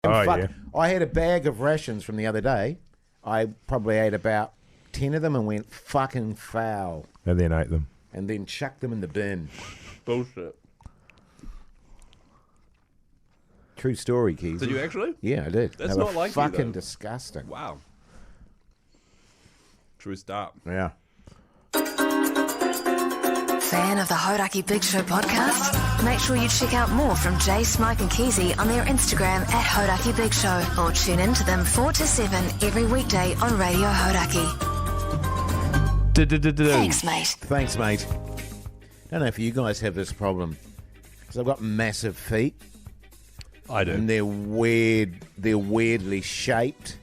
I had a bag of rations from the other day. I probably ate about 10 of them and went fucking foul. And then ate them. And then chucked them in the bin. Bullshit. True story, Keyzie. Did you actually? Yeah, I did. That's They were not like you, fucking though. disgusting. Wow. True start. Yeah. Fan of the Hodaki Big Show podcast? Make sure you check out more from Jay, Smike and Keyzie on their Instagram at Hodaki Big Show, or tune in to them 4 to 7 every weekday on Radio Hodaki. Thanks, mate. Thanks, mate. I don't know if you guys have this problem, because I've got massive feet. I do. And they're weird. They're weirdly shaped.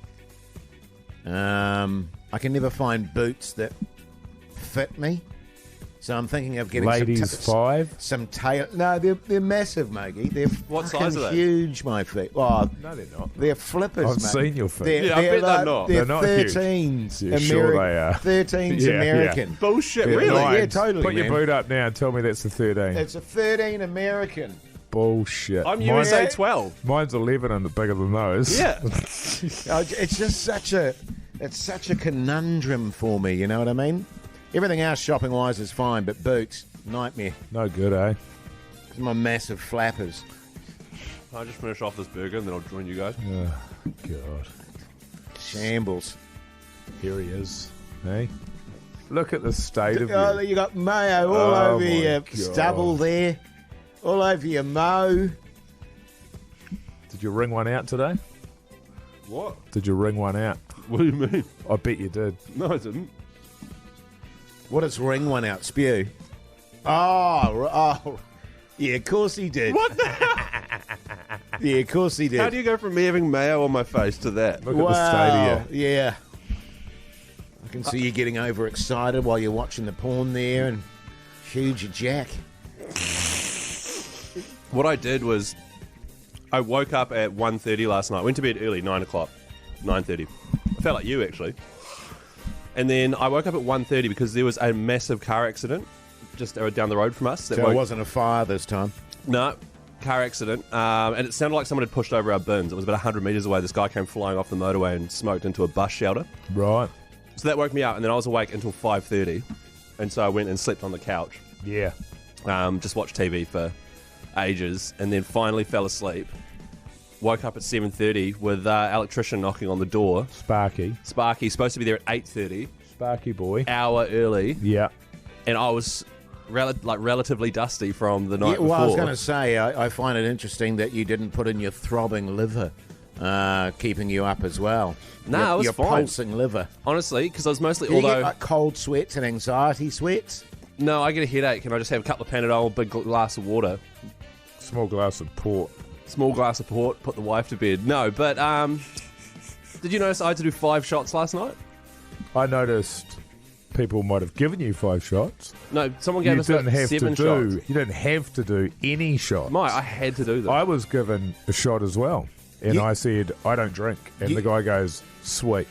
I can never find boots that fit me. So I'm thinking of getting Ladies five? some tail. No, they're massive, Mogi. They're What fucking size are they? huge, my feet. Oh, No, they're not. they're flippers, I've mate. seen your feet. Yeah, I bet they're not. They're They're not huge. 13s. Yeah, sure they are. 13s Yeah, American. Bullshit, Yeah, really? yeah, totally, Put your man. boot up now and tell me that's the 13. It's a 13 American. Bullshit. I'm Mine- USA 12. Mine's 11 and bigger than those. Yeah. Oh, it's just such a conundrum for me. You know what I mean? Everything else shopping wise is fine, but boots, nightmare. No good, eh? These are my massive flappers. I'll just finish off this burger and then I'll join you guys. Oh, God. Shambles. Here he is. Hey? Look at the state of Oh, you. you got mayo all Oh, over my your God. stubble there, all over your mo. Did you ring one out today? What? Did you ring one out? What do you mean? I bet you did. No, I didn't. What does ring one out? Spew. Oh, yeah, of course he did. What the hell? Yeah, of course he did. How do you go from me having mayo on my face to that? Look at the state of you. Yeah. I can see you getting overexcited while you're watching the porn there and huge jack. What I did was I woke up at 1:30 last night. Went to bed early, 9 o'clock. 9:30. I felt like you, actually. And then I woke up at 1:30 because there was a massive car accident just down the road from us. So it wasn't a fire this time. No, car accident. And it sounded like someone had pushed over our bins. It was about 100 metres away. This guy came flying off the motorway and smoked into a bus shelter. Right. So that woke me up, and then I was awake until 5:30. And so I went and slept on the couch. Yeah. Just watched TV for ages, and then finally fell asleep. Woke up at 7:30 with electrician knocking on the door. Sparky. Sparky supposed to be there at 8:30, Sparky boy. hour early, Yeah. and I was relatively dusty from the night Yeah, well, I was before. going to say, I find it interesting that you didn't put in your throbbing liver, keeping you up as well. Nah, it was your fine. pulsing liver. Honestly, because I was mostly Do you get although like cold sweats and anxiety sweats? no, I get a headache, and I just have a couple of Panadol, big glass of water, Small glass of port. small glass of port, put the wife to bed. No, but did you notice I had to do 5 shots last night? I noticed people might have given you 5 shots. No, someone gave You us didn't about have to 7 do. shots. You didn't have to do any shots. Mate, I had to do them. I was given a shot as well, and You- I said I don't drink, and You- the guy goes, "Sweet."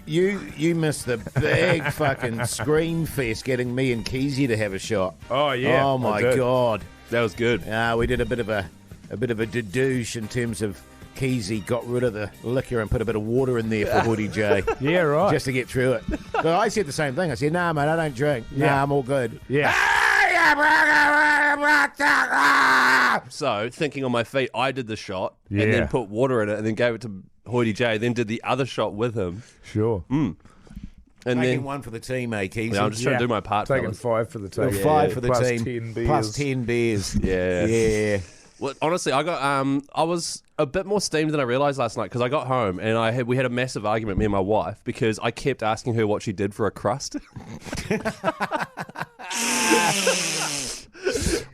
You missed the big fucking scream fest getting me and Keyzie to have a shot. Oh yeah. Oh I my did. god. That was good. We did a bit of a dedouche in terms of Keyzie got rid of the liquor and put a bit of water in there for Hoodie J. Yeah, right. Just to get through it. So I said the same thing. I said, nah, mate, I don't drink. Yeah. Nah, I'm all good. Yeah. So, thinking on my feet, I did the shot and Yeah. then put water in it and then gave it to Hoity J, then did the other shot with him. Sure. And Taking then one for the team, eh, Keyzie? yeah, I'm just trying to do my part. Taking fellas. 5 for the team. Five for the Plus team. 10 beers. Plus 10 beers. Yeah. Yeah. Well, honestly, I got I was a bit more steamed than I realised last night because I got home and we had a massive argument, me and my wife, because I kept asking her what she did for a crust.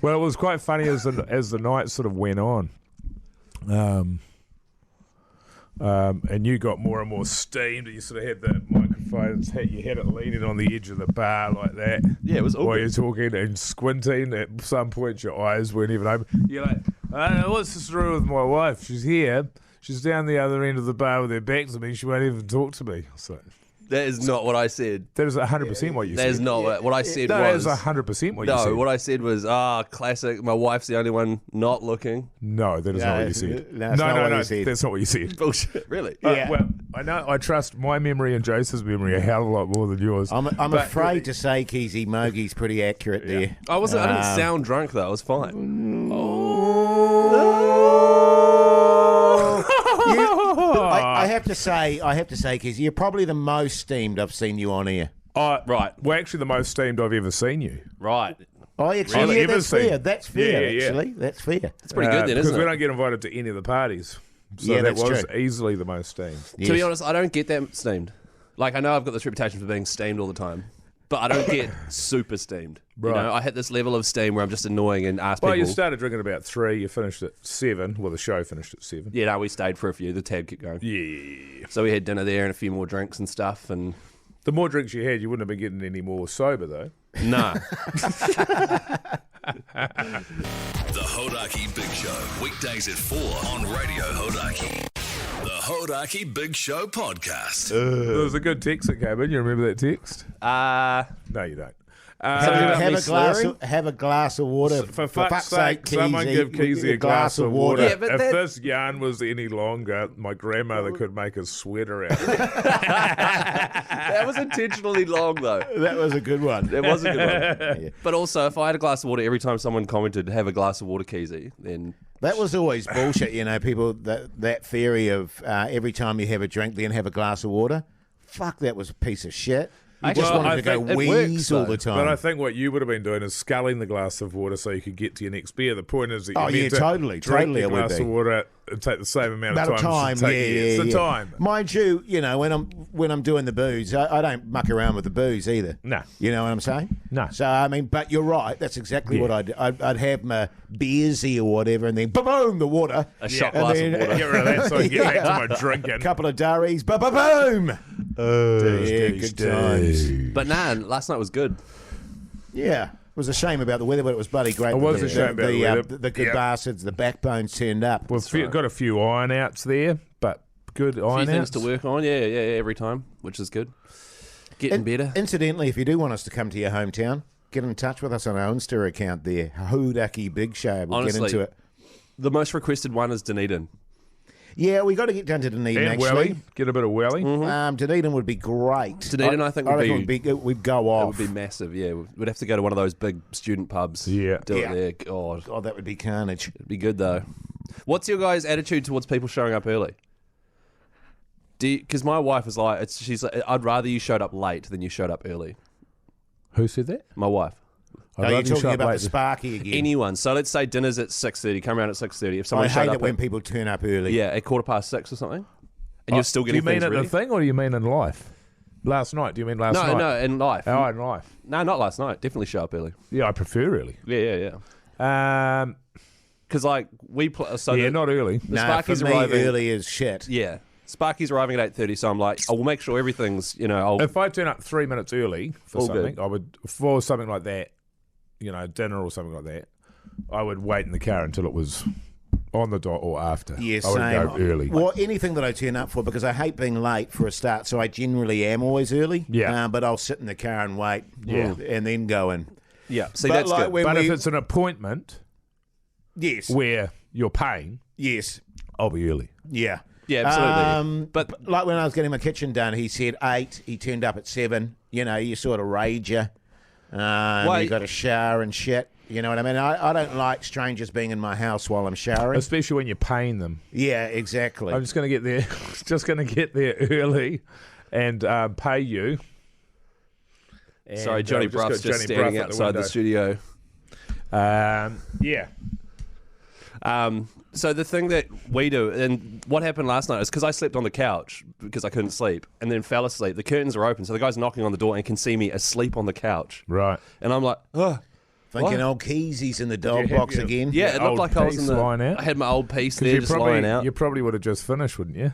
Well, it was quite funny as the night sort of went on. And you got more and more steamed. You sort of had the microphones, you had it leaning on the edge of the bar like that. Yeah, it was While awkward. you're talking and squinting, at some point your eyes weren't even open. You're like, what's this wrong with my wife? She's here. She's down the other end of the bar with her back to me. She won't even talk to me. So, That is not what I said. That is 100% what you said. That is not what I said. No, that was is 100% what you said. No, what I said was, classic. My wife's the only one not looking. No, that is not what you said. That's not what you said. That's not what you said. Bullshit. Really? Yeah. Well, I know. I trust my memory and Joseph's memory a hell of a lot more than yours. I'm But- afraid to say, Keyzie, Mogie's pretty accurate there. I wasn't. I didn't sound drunk though. I was fine. I have to say, Keyzie, you're probably the most steamed I've seen you on here. Right. Well, actually, the most steamed I've ever seen you. Right. Oh, actually, Really? yeah, Ever that's seen? fair. That's fair, Yeah. actually. That's fair. It's pretty good then, Because isn't we it? don't get invited to any of the parties. So Yeah, that that's was true. easily the most steamed. Yes. To be honest, I don't get that steamed. Like, I know I've got this reputation for being steamed all the time, but I don't get super steamed. Right. You know, I hit this level of steam where I'm just annoying and ask Well, people. you started drinking about 3. You finished at 7. Well, the show finished at 7. Yeah, no, we stayed for a few. The tab kept going. Yeah. So we had dinner there and a few more drinks and stuff. And The more drinks you had, you wouldn't have been getting any more sober, though. nah, The Hodaki Big Show, weekdays at 4 on Radio Hodaki. The Hodaki Big Show podcast. There was a good text that came in. You remember that text? No, you don't. Have a glass of water. For fuck's sake, someone give Keyzie a glass of water. Yeah, but if that- this yarn was any longer, my grandmother could make a sweater out of it. that was intentionally long though. That was a good one. It was a good one. But also, if I had a glass of water every time someone commented, "Have a glass of water, Keyzie," then That was always bullshit, you know, people, that theory of every time you have a drink, then have a glass of water. Fuck, that was a piece of shit. You just Well, wanted I to go think it wheeze works, all though. the time. But I think what you would have been doing is sculling the glass of water so you could get to your next beer. The point is that you Oh, yeah, meant to totally drink the it would glass be. of water and take the same amount About of a time. time, it should take you. It's the time. Mind you, you know, when I'm doing the booze, I don't muck around with the booze either. No. You know what I'm saying? No. So I mean, but you're right. That's exactly what I'd have my beersy or whatever, and then boom, the water, a shot and glass then- of water. Get rid of that so I can get back to my drinking. a couple of durries, boom. Yeah, good times. But nah, last night was good. Yeah. It was a shame about the weather, but it was bloody great. It was The- a shame about the weather. The good Yep. bastards, the backbones turned up. We've got a few iron outs there, but good A iron few outs. things to work on. Yeah, every time, which is good. Getting better. Incidentally, if you do want us to come to your hometown, get in touch with us on our Insta account there, Hodaki Big Show. We'll Honestly, get into it. The most requested one is Dunedin. Yeah, we got to get down to Dunedin, And actually. welly. Get a bit of welly. Dunedin would be great. Dunedin, I think, would reckon be- we'd go It off. would be massive. Yeah, we'd have to go to one of those big student pubs. Yeah. do Yeah. it there. God, God, that would be carnage. it'd be good though. What's your guys' attitude towards people showing up early? Because my wife is like, she's like, I'd rather you showed up late than you showed up early. Who said that? My wife. Are you talking about the Sparky again? Anyone. So let's say dinner's at 6:30. Come around at 6:30. If someone I showed hate up it when at, people turn up early. yeah, at 6:15 or something, and you're still Do getting you mean things at ready. the thing or do you mean in life? Last night. Do you mean last night? No, in life. Oh, in life. No, not last night. Definitely show up early. Yeah, I prefer early. Yeah. Um, Because like we play. So yeah, the, not early. the No, Sparky's for me, arriving early is shit. Yeah, Sparky's arriving at 8:30. So I'm like, I will make sure everything's. I'll. If I turn up 3 minutes early for All something, good. I would, for something like that, dinner or something like that, I would wait in the car until it was on the dot or after. Yeah, I would same. go early. Well, anything that I turn up for, because I hate being late for a start, so I generally am always early. Yeah. But I'll sit in the car and wait. Yeah. And then go in. yeah. See, But that's like good. when But we, if it's an appointment yes, where you're paying, yes, I'll be early. yeah. Yeah, absolutely. But like when I was getting my kitchen done, he said 8. He turned up at 7. You sort of rager. You got a shower and shit. You know what I mean? I don't like strangers being in my house while I'm showering. Especially when you're paying them. Yeah, exactly. I'm just going to get there. Just going to get there early and pay you. And, Sorry, Johnny we've got Bruff's just Johnny standing Bruff at outside the window. studio. Yeah. So the thing that we do, and what happened last night is because I slept on the couch because I couldn't sleep, and then fell asleep. The curtains are open, so the guy's knocking on the door and can see me asleep on the couch. Right. And I'm like, oh. Thinking What? old Keyzie's in the dog you have box your- again. Yeah, Your it looked old like I was in piece the. lying out? I had my old piece 'Cause there just lying out. you probably would have just finished, wouldn't you?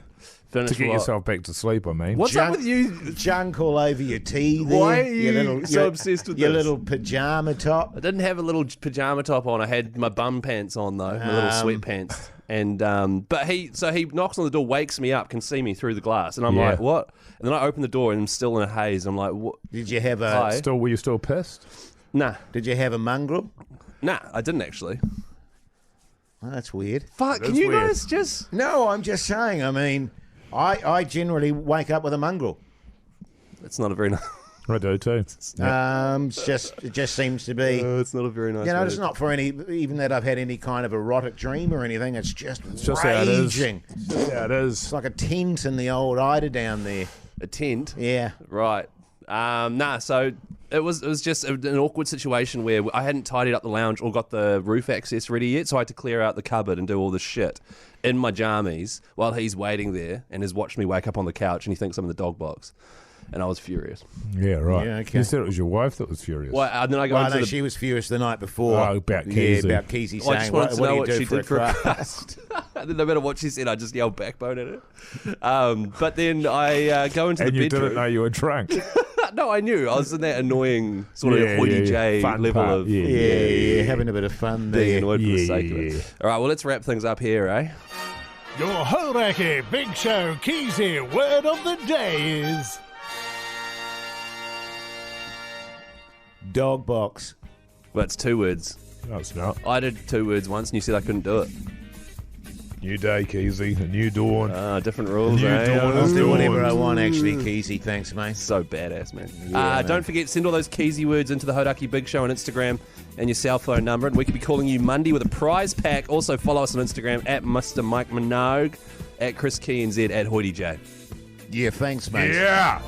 Finished To get what? yourself back to sleep, I mean. What's up with you? Junk all over your tea there. Why are your you so obsessed with your this? little pajama top? I didn't have a little pajama top on. I had my bum pants on though, my little sweatpants. And but he knocks on the door, wakes me up, can see me through the glass, and I'm like, what? And then I open the door and I'm still in a haze. I'm like, what? Did you have a... Were you still pissed? Nah. Did you have a mongrel? Nah, I didn't actually. Oh, that's weird. Fuck, can you guys just... No, I'm just saying. I mean, I generally wake up with a mongrel. It's not a very nice... I do too. It just seems to be. it's not a very nice. You know, it's not for any, even that I've had any kind of erotic dream or anything. It's just just how it is. raging. Yeah, it is. It's like a tent in the old Ida down there. A tent. Yeah. Right. So it was just an awkward situation where I hadn't tidied up the lounge or got the roof access ready yet, so I had to clear out the cupboard and do all this shit in my jammies while he's waiting there and has watched me wake up on the couch and he thinks I'm in the dog box. And I was furious. Yeah, right. Yeah, okay. You said it was your wife that was furious. Well, and then I go into she was furious the night before. Oh, about Keyzie. Yeah, about Keyzie I just saying, wanted to know do what you she do did for a a crust? and then no matter what she said, I just yelled backbone at her. But then I go into and the you bedroom. didn't know you were drunk. No, I knew. I was in that annoying sort of hoity-jay Fun level part. of Yeah, having a bit of fun being there. annoyed for the sake of it. All right, well, let's wrap things up here, eh? Your Hodaki Big Show Keyzie word of the day is... Dog box. Well, it's 2 words. No, it's not. I did 2 words once, and you said I couldn't do it. New day, Keyzie. A new dawn. Different rules, New eh? dawn. I'll do whatever I want, actually, Keyzie. Thanks, mate. So badass, man. Yeah, Don't forget, send all those Keyzie words into the Hodaki Big Show on Instagram and your cell phone number, and we could be calling you Monday with a prize pack. Also, follow us on Instagram at Mr. Mike Minogue, at Chris KNZ, at Hoity J. Yeah, thanks, mate. Yeah.